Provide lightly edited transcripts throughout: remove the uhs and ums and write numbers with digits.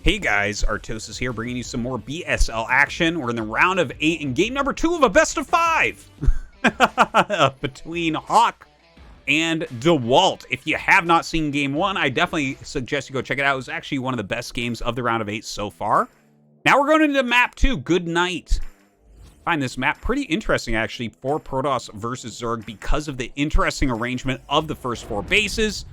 Hey guys, Artosis here, bringing you some more BSL action. We're in the round of 8 in game number 2 of a best of 5 between Hawk and Dewalt. If you have not seen game 1, I definitely suggest you go check it out. It was actually one of the best games of the round of 8 so far. Now we're going into map 2, Good Night. I find this map pretty interesting actually for Protoss versus Zerg because of the interesting arrangement of the first 4 bases.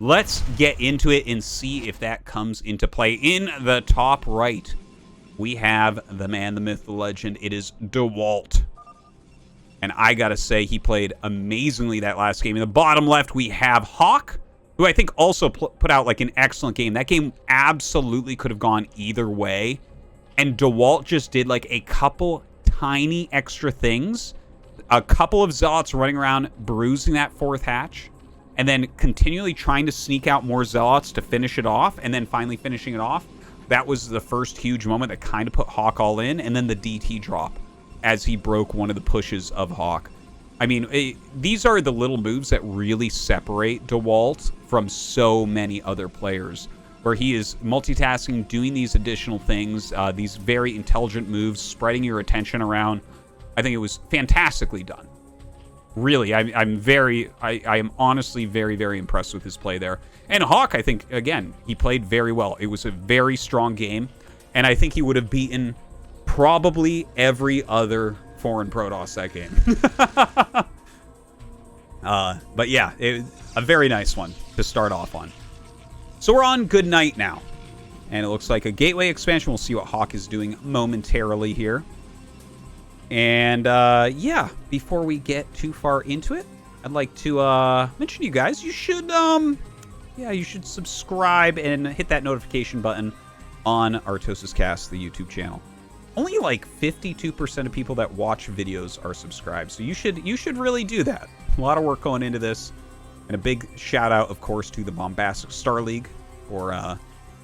Let's get into it and see if that comes into play. In the top right, we have the man, the myth, the legend. It is Dewalt. And I gotta say, he played amazingly that last game. In the bottom left, we have Hawk, who I think also put out like an excellent game. That game absolutely could have gone either way. And Dewalt just did like a couple tiny extra things. A couple of Zealots running around bruising that 4th hatch. And then continually trying to sneak out more Zealots to finish it off, and then finally finishing it off. That was the first huge moment that kind of put Hawk all in, and then the DT drop as he broke one of the pushes of Hawk. I mean, these are the little moves that really separate Dewalt from so many other players, where he is multitasking, doing these additional things, these very intelligent moves, spreading your attention around. I think it was fantastically done. Really, I am honestly very, very impressed with his play there. And Hawk, I think, again, he played very well. It was a very strong game, and I think he would have beaten probably every other foreign Protoss that game. But yeah, a very nice one to start off on. So we're on Good Night now, and it looks like a gateway expansion. We'll see what Hawk is doing momentarily here. And, yeah, before we get too far into it, I'd like to, mention to you guys, you should, you should subscribe and hit that notification button on ArtosisCasts, the YouTube channel. Only, like, 52% of people that watch videos are subscribed, so you should really do that. A lot of work going into this, and a big shout-out, of course, to the Bombastic StarLeague for,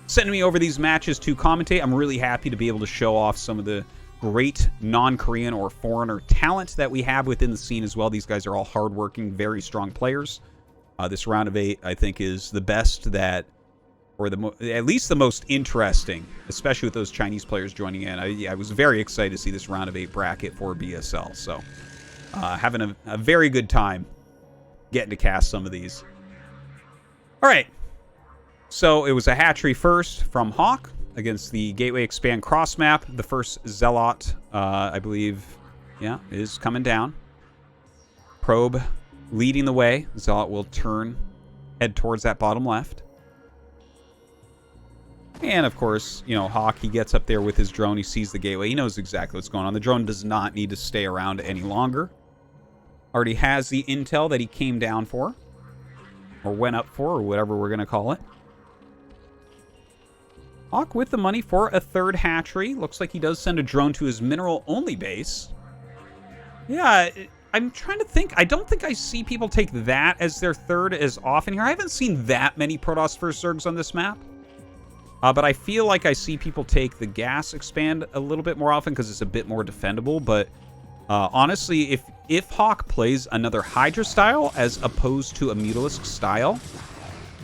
sending me over these matches to commentate. I'm really happy to be able to show off some of the great non-Korean or foreigner talent that we have within the scene as well. These guys are all hardworking, very strong players. This round of 8, I think, is the best that, or at least the most interesting, especially with those Chinese players joining in. I was very excited to see this round of 8 bracket for BSL. So, having a very good time getting to cast some of these. All right. So, it was a hatchery first from Hawk against the Gateway Expand cross map. The first Zealot, I believe, yeah, is coming down. Probe leading the way. Zealot will head towards that bottom left. And, of course, you know, Hawk, he gets up there with his drone. He sees the gateway. He knows exactly what's going on. The drone does not need to stay around any longer. Already has the intel that he came down for, or went up for, or whatever we're going to call it. Hawk with the money for a 3rd hatchery. Looks like he does send a drone to his mineral-only base. Yeah, I'm trying to think. I don't think I see people take that as their 3rd as often here. I haven't seen that many Protoss first Zergs on this map. But I feel like I see people take the gas expand a little bit more often because it's a bit more defendable. But honestly, if Hawk plays another Hydra style as opposed to a Mutalisk style,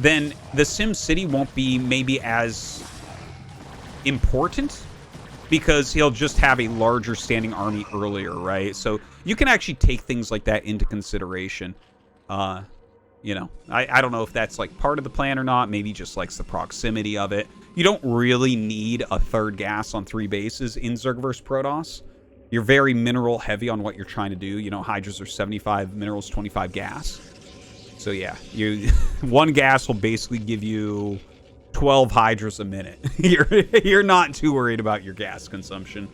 then the Sim City won't be maybe as important because he'll just have a larger standing army earlier, right? So you can actually take things like that into consideration. You know, I don't know if that's like part of the plan or not. Maybe just likes the proximity of it. You don't really need a 3rd gas on 3 bases in Zergverse Protoss. You're very mineral heavy on what you're trying to do. You know, Hydras are 75 minerals, 25 gas. So yeah, one gas will basically give you 12 Hydras a minute. You're not too worried about your gas consumption.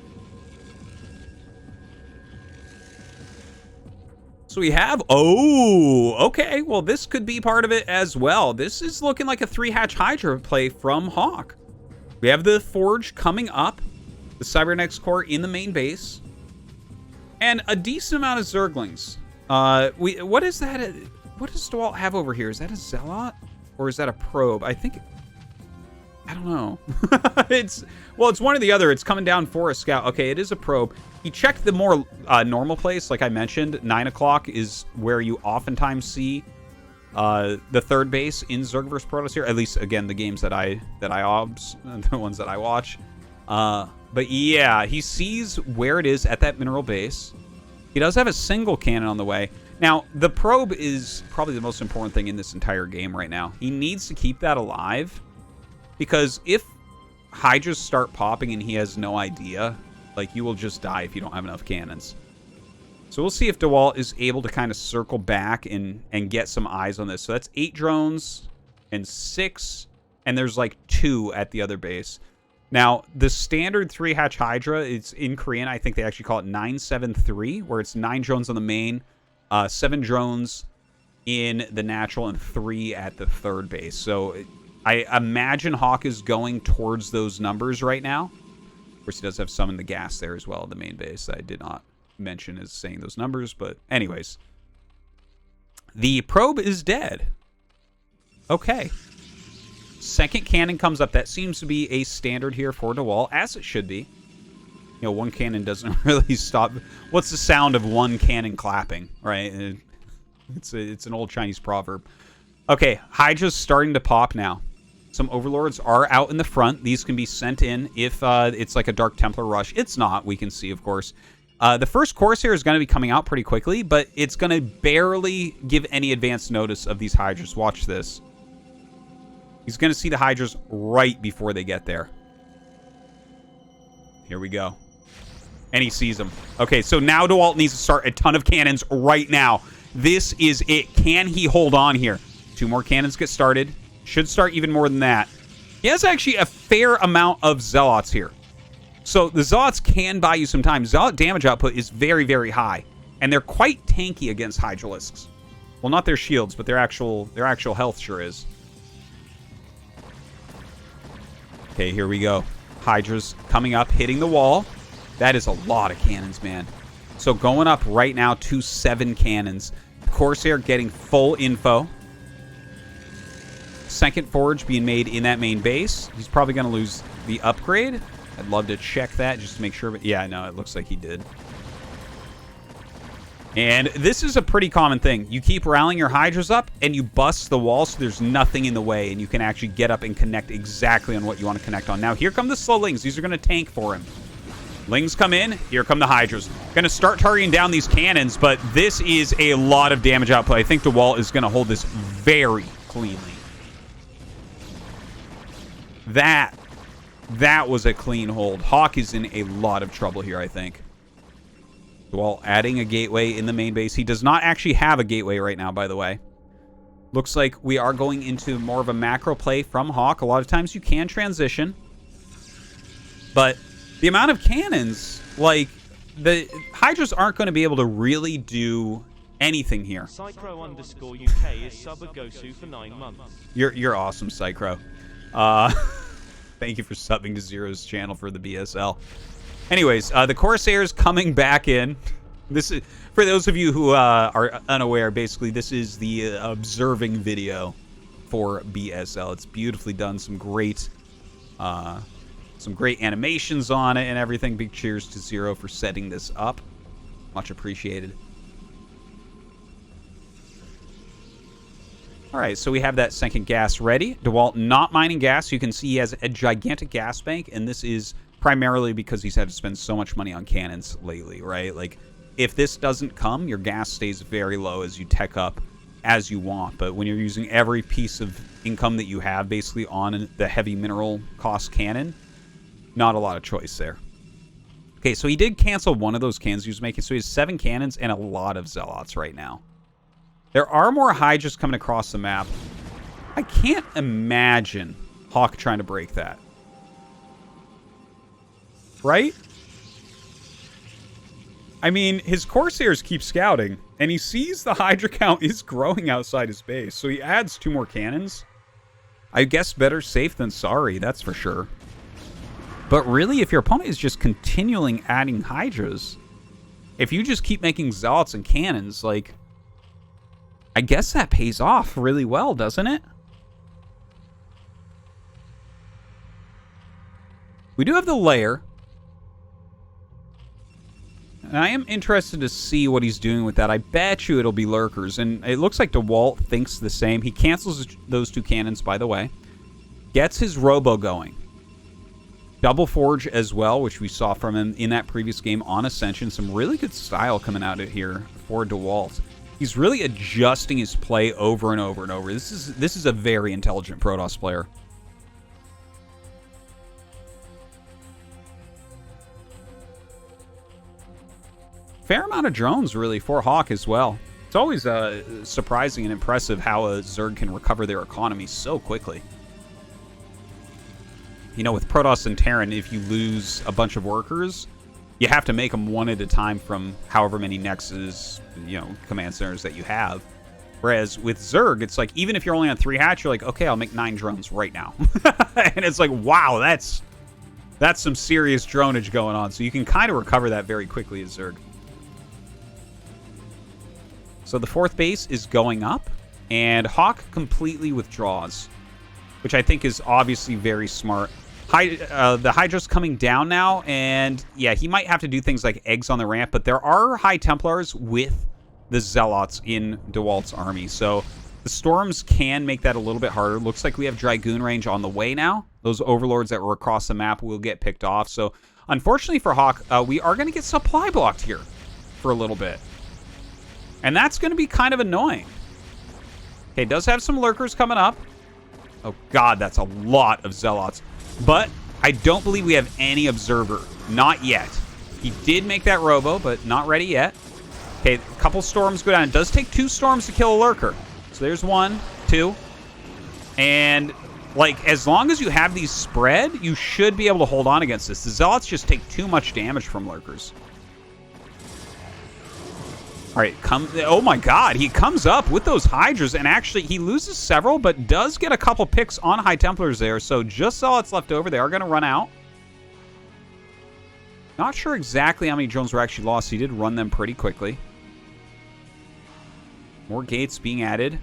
So we have, okay, well this could be part of it as well. This is looking like a 3-hatch Hydra play from Hawk. We have the Forge coming up, the Cybernetics core in the main base, and a decent amount of Zerglings. What is that? What does Dewalt have over here? Is that a Zealot or is that a Probe? I don't know. It's one or the other. It's coming down for a scout. Okay, it is a probe. He checked the more normal place, like I mentioned. 9 o'clock is where you oftentimes see the third base in Zerg vs. Protoss here. At least, again, the games that I obs, the ones that I watch. But yeah, he sees where it is at that mineral base. He does have a single cannon on the way. Now, the probe is probably the most important thing in this entire game right now. He needs to keep that alive, because if Hydras start popping and he has no idea, like, you will just die if you don't have enough cannons. So we'll see if Dewalt is able to kind of circle back and get some eyes on this. So that's 8 drones and 6, and there's like 2 at the other base. Now, the standard 3-hatch Hydra, it's in Korean. I think they actually call it 973, where it's 9 drones on the main, 7 drones in the natural, and 3 at the third base. So I imagine Hawk is going towards those numbers right now. Of course, he does have some in the gas there as well, the main base, that I did not mention as saying those numbers. But anyways, the probe is dead. Okay. Second cannon comes up. That seems to be a standard here for Dewalt, as it should be. You know, one cannon doesn't really stop. What's the sound of one cannon clapping, right? It's an old Chinese proverb. Okay, Hydra's starting to pop now. Some Overlords are out in the front. These can be sent in if it's like a Dark Templar rush. It's not, we can see, of course. The first Corsair is going to be coming out pretty quickly, but it's going to barely give any advance notice of these Hydras. Watch this. He's going to see the Hydras right before they get there. Here we go. And he sees them. Okay, so now Dewalt needs to start a ton of cannons right now. This is it. Can he hold on here? 2 more cannons get started. Should start even more than that. He has actually a fair amount of Zealots here. So the Zealots can buy you some time. Zealot damage output is very, very high. And they're quite tanky against Hydralisks. Well, not their shields, but their actual health sure is. Okay, here we go. Hydra's coming up, hitting the wall. That is a lot of cannons, man. So going up right now to 7 cannons. Corsair getting full info. Second forge being made in that main base. He's probably going to lose the upgrade. I'd love to check that just to make sure. But yeah, no, it looks like he did. And this is a pretty common thing. You keep rallying your Hydras up, and you bust the wall so there's nothing in the way, and you can actually get up and connect exactly on what you want to connect on. Now, here come the slow Lings. These are going to tank for him. Lings come in. Here come the Hydras. Going to start targeting down these cannons, but this is a lot of damage output. I think Dewalt is going to hold this very cleanly. That was a clean hold. Hawk is in a lot of trouble here, I think. Dewalt adding a gateway in the main base. He does not actually have a gateway right now, by the way. Looks like we are going into more of a macro play from Hawk. A lot of times you can transition. But the amount of cannons, like, the Hydras aren't going to be able to really do anything here. Psychro_UK is sub a Gosu for 9 months. You're awesome, Psychro. Thank you for subbing to Zero's channel for the BSL. Anyways, the Corsair's coming back in. This is, for those of you who are unaware, basically this is the observing video for BSL. It's beautifully done. Some great animations on it and everything. Big cheers to Zero for setting this up. Much appreciated. All right, so we have that second gas ready. Dewalt not mining gas. You can see he has a gigantic gas bank, and this is primarily because he's had to spend so much money on cannons lately, right? Like, if this doesn't come, your gas stays very low as you tech up as you want. But when you're using every piece of income that you have basically on the heavy mineral cost cannon, not a lot of choice there. Okay, so he did cancel one of those cannons he was making. So he has 7 cannons and a lot of Zealots right now. There are more Hydras coming across the map. I can't imagine Hawk trying to break that. Right? I mean, his Corsairs keep scouting, and he sees the Hydra count is growing outside his base, so he adds 2 more cannons. I guess better safe than sorry, that's for sure. But really, if your opponent is just continually adding Hydras, if you just keep making Zealots and cannons, like, I guess that pays off really well, doesn't it? We do have the lair. And I am interested to see what he's doing with that. I bet you it'll be lurkers. And it looks like Dewalt thinks the same. He cancels those 2 cannons, by the way. Gets his robo going. Double forge as well, which we saw from him in that previous game on Ascension. Some really good style coming out of here for Dewalt. He's really adjusting his play over and over and over. This is a very intelligent Protoss player. Fair amount of drones, really, for Hawk as well. It's always surprising and impressive how a Zerg can recover their economy so quickly. You know, with Protoss and Terran, if you lose a bunch of workers, you have to make them one at a time from however many Nexus, you know, command centers that you have. Whereas with Zerg, it's like, even if you're only on 3 hatch, you're like, okay, I'll make 9 drones right now. And it's like, wow, that's some serious dronage going on. So you can kind of recover that very quickly as Zerg. So the 4th base is going up, and Hawk completely withdraws, which I think is obviously very smart. The Hydra's coming down now, and yeah, he might have to do things like eggs on the ramp, but there are High Templars with the Zealots in Dewalt's army, so the Storms can make that a little bit harder. Looks like we have Dragoon range on the way now. Those Overlords that were across the map will get picked off, so unfortunately for Hawk, we are going to get supply blocked here for a little bit. And that's going to be kind of annoying. Okay, does have some lurkers coming up. Oh, God, that's a lot of Zealots. But I don't believe we have any Observer. Not yet. He did make that robo, but not ready yet. Okay, a couple Storms go down. It does take 2 Storms to kill a lurker. So there's 1, 2. And, like, as long as you have these spread, you should be able to hold on against this. The Zealots just take too much damage from lurkers. All right, oh my God, he comes up with those Hydras, and actually he loses several, but does get a couple picks on High Templars there, so just Zealots left over. They are going to run out. Not sure exactly how many drones were actually lost. He did run them pretty quickly. More gates being added.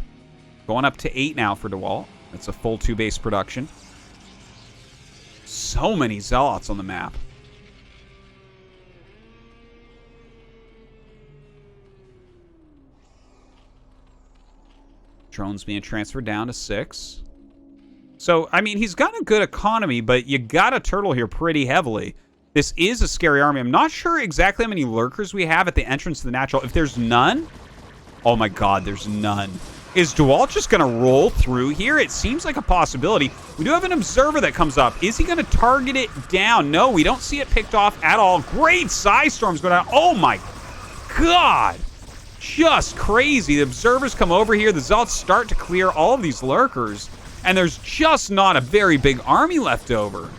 Going up to 8 now for Dewalt. That's a full 2-base production. So many Zealots on the map. Drones being transferred down to 6. So, I mean, he's got a good economy, but you got to turtle here pretty heavily. This is a scary army. I'm not sure exactly how many lurkers we have at the entrance to the natural. If there's none, oh my God, there's none. Is Dewalt just going to roll through here? It seems like a possibility. We do have an Observer that comes up. Is he going to target it down? No, we don't see it picked off at all. Great Size Storms going down. Oh my God. Just crazy. The Observers come over here. The Zealots start to clear all of these lurkers. And there's just not a very big army left over.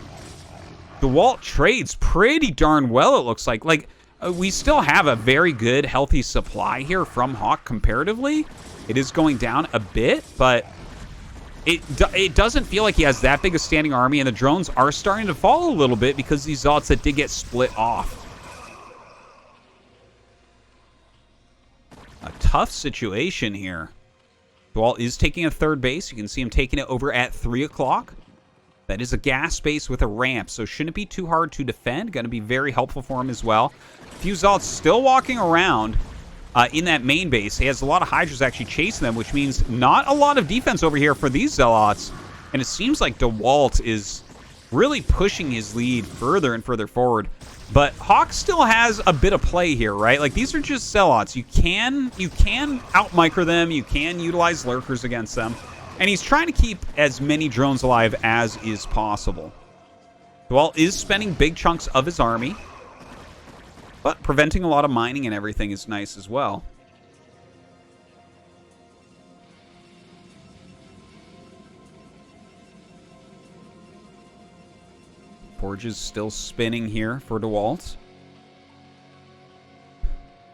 Dewalt trades pretty darn well, it looks like. Like, we still have a very good, healthy supply here from Hawk comparatively. It is going down a bit, but it doesn't feel like he has that big a standing army, and the drones are starting to fall a little bit because these Zealots that did get split off. A tough situation here. Dewalt is taking a 3rd base. You can see him taking it over at 3 o'clock. That is a gas base with a ramp, so shouldn't be too hard to defend. Going to be very helpful for him as well. A few Zealots still walking around in that main base. He has a lot of Hydras actually chasing them, which means not a lot of defense over here for these Zealots. And it seems like Dewalt is really pushing his lead further and further forward. But Hawk still has a bit of play here, right? Like, these are just Zealots. You can out-micro them. You can utilize lurkers against them. And he's trying to keep as many drones alive as is possible. Dewalt is spending big chunks of his army. But preventing a lot of mining and everything is nice as well. Forge is still spinning here for Dewalt.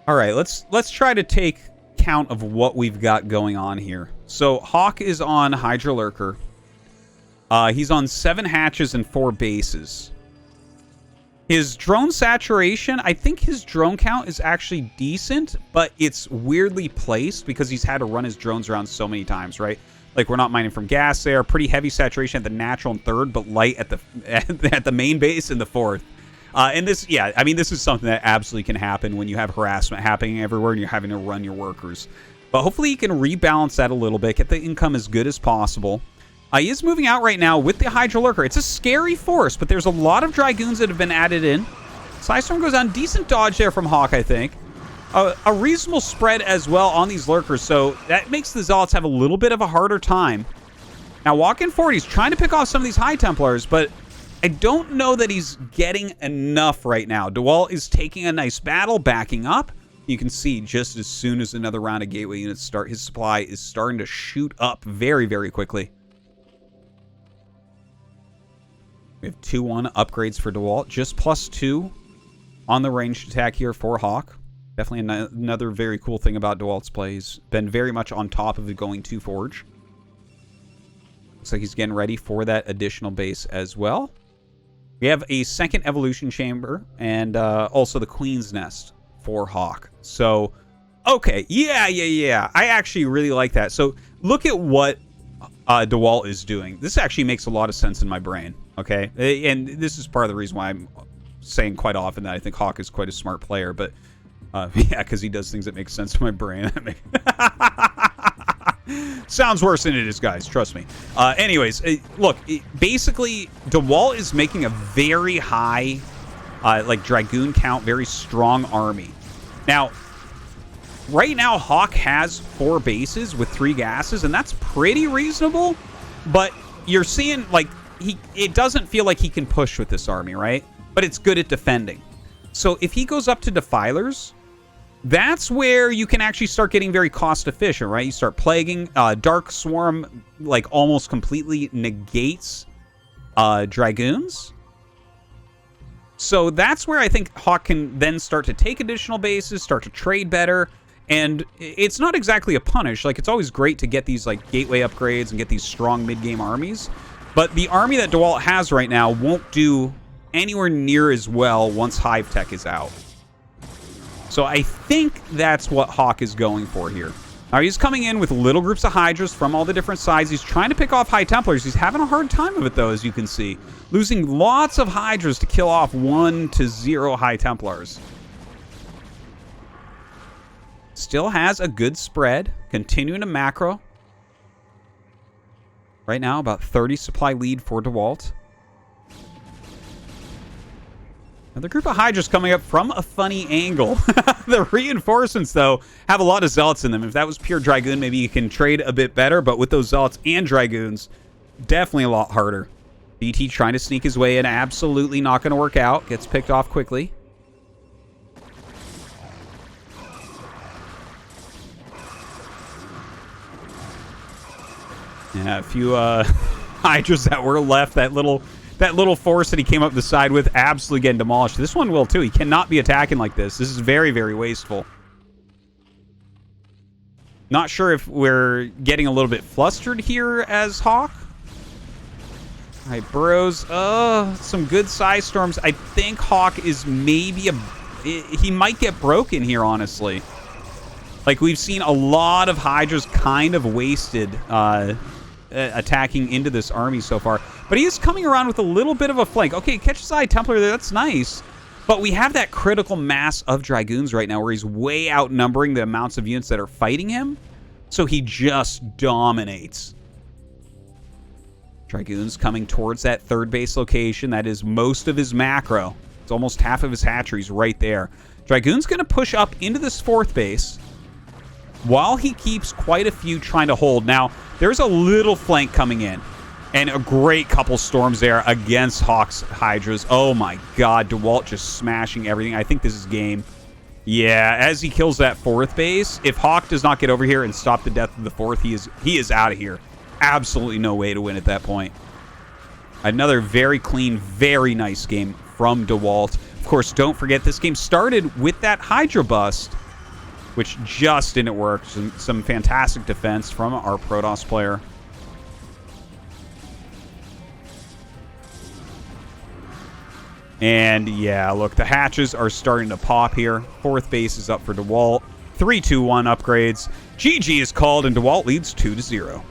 All right, let's try to take count of what we've got going on here. So Hawk is on Hydra Lurker. He's on 7 hatches and 4 bases. His drone saturation, I think his drone count is actually decent, but it's weirdly placed because he's had to run his drones around so many times, right? Like, we're not mining from gas there. Pretty heavy saturation at the natural and 3rd, but light at the at the main base in the 4th. And this, yeah, I mean, this is something that absolutely can happen when you have harassment happening everywhere and you're having to run your workers. But hopefully you can rebalance that a little bit, get the income as good as possible. He is moving out right now with the Hydra Lurker. It's a scary force, but there's a lot of Dragoons that have been added in. Psystorm goes down. Decent dodge there from Hawk, I think. A reasonable spread as well on these Lurkers, so that makes the Zealots have a little bit of a harder time. Now, walking forward, he's trying to pick off some of these High Templars, but I don't know that he's getting enough right now. Dewalt is taking a nice battle, backing up. You can see just as soon as another round of Gateway units start, his supply is starting to shoot up very, very quickly. We have 2-1 upgrades for Dewalt. Just +2 on the ranged attack here for Hawk. Definitely another very cool thing about Dewalt's play. He's been very much on top of it going to Forge. Looks like he's getting ready for that additional base as well. We have a second evolution chamber and also the Queen's Nest for Hawk. So, okay. Yeah. I actually really like that. So, look at what Dewalt is doing. This actually makes a lot of sense in my brain. Okay, and this is part of the reason why I'm saying quite often that I think Hawk is quite a smart player, but yeah, because he does things that make sense to my brain. Sounds worse than it is, guys. Trust me. Anyways, look, basically, Dewalt is making a very high, like, Dragoon count, very strong army. Now, right now, Hawk has 4 bases with 3 gases, and that's pretty reasonable, but you're seeing, like, it doesn't feel like he can push with this army, right? But it's good at defending. So if he goes up to Defilers, that's where you can actually start getting very cost efficient, right? You start plaguing. Dark Swarm, like, almost completely negates Dragoons. So that's where I think Hawk can then start to take additional bases, start to trade better. And it's not exactly a punish. Like, it's always great to get these, like, gateway upgrades and get these strong mid-game armies. But the army that Dewalt has right now won't do anywhere near as well once Hive Tech is out. So I think that's what Hawk is going for here. Now, he's coming in with little groups of Hydras from all the different sides. He's trying to pick off High Templars. He's having a hard time of it, though, as you can see. Losing lots of Hydras to kill off 1 to 0 High Templars. Still has a good spread. Continuing to macro. Right now, about 30 supply lead for Dewalt. Another group of Hydras coming up from a funny angle. The reinforcements, though, have a lot of Zealots in them. If that was pure Dragoon, maybe you can trade a bit better. But with those Zealots and Dragoons, definitely a lot harder. BT trying to sneak his way in. Absolutely not going to work out. Gets picked off quickly. Yeah, a few Hydras that were left. That little force that he came up the side with absolutely getting demolished. This one will too. He cannot be attacking like this. This is very, very wasteful. Not sure if we're getting a little bit flustered here as Hawk. All right, Burrows. Some good size storms. I think Hawk is maybe he might get broken here, honestly. Like, we've seen a lot of Hydras kind of wasted attacking into this army so far. But he is coming around with a little bit of a flank. Okay, catches Eye Templar there. That's nice. But we have that critical mass of Dragoons right now where he's way outnumbering the amounts of units that are fighting him. So he just dominates. Dragoons coming towards that 3rd base location. That is most of his macro. It's almost half of his hatcheries right there. Dragoon's going to push up into this 4th base while he keeps quite a few trying to hold. Now, there's a little flank coming in. And a great couple storms there against Hawk's Hydras. Oh my god, Dewalt just smashing everything. I think this is game. Yeah, as he kills that 4th base, if Hawk does not get over here and stop the death of the 4th, he is out of here. Absolutely no way to win at that point. Another very clean, very nice game from Dewalt. Of course, don't forget, this game started with that Hydra bust, which just didn't work. Some fantastic defense from our Protoss player. And yeah, look, the hatches are starting to pop here. 4th base is up for Dewalt. 3-2-1 upgrades. GG is called, and Dewalt leads 2-0.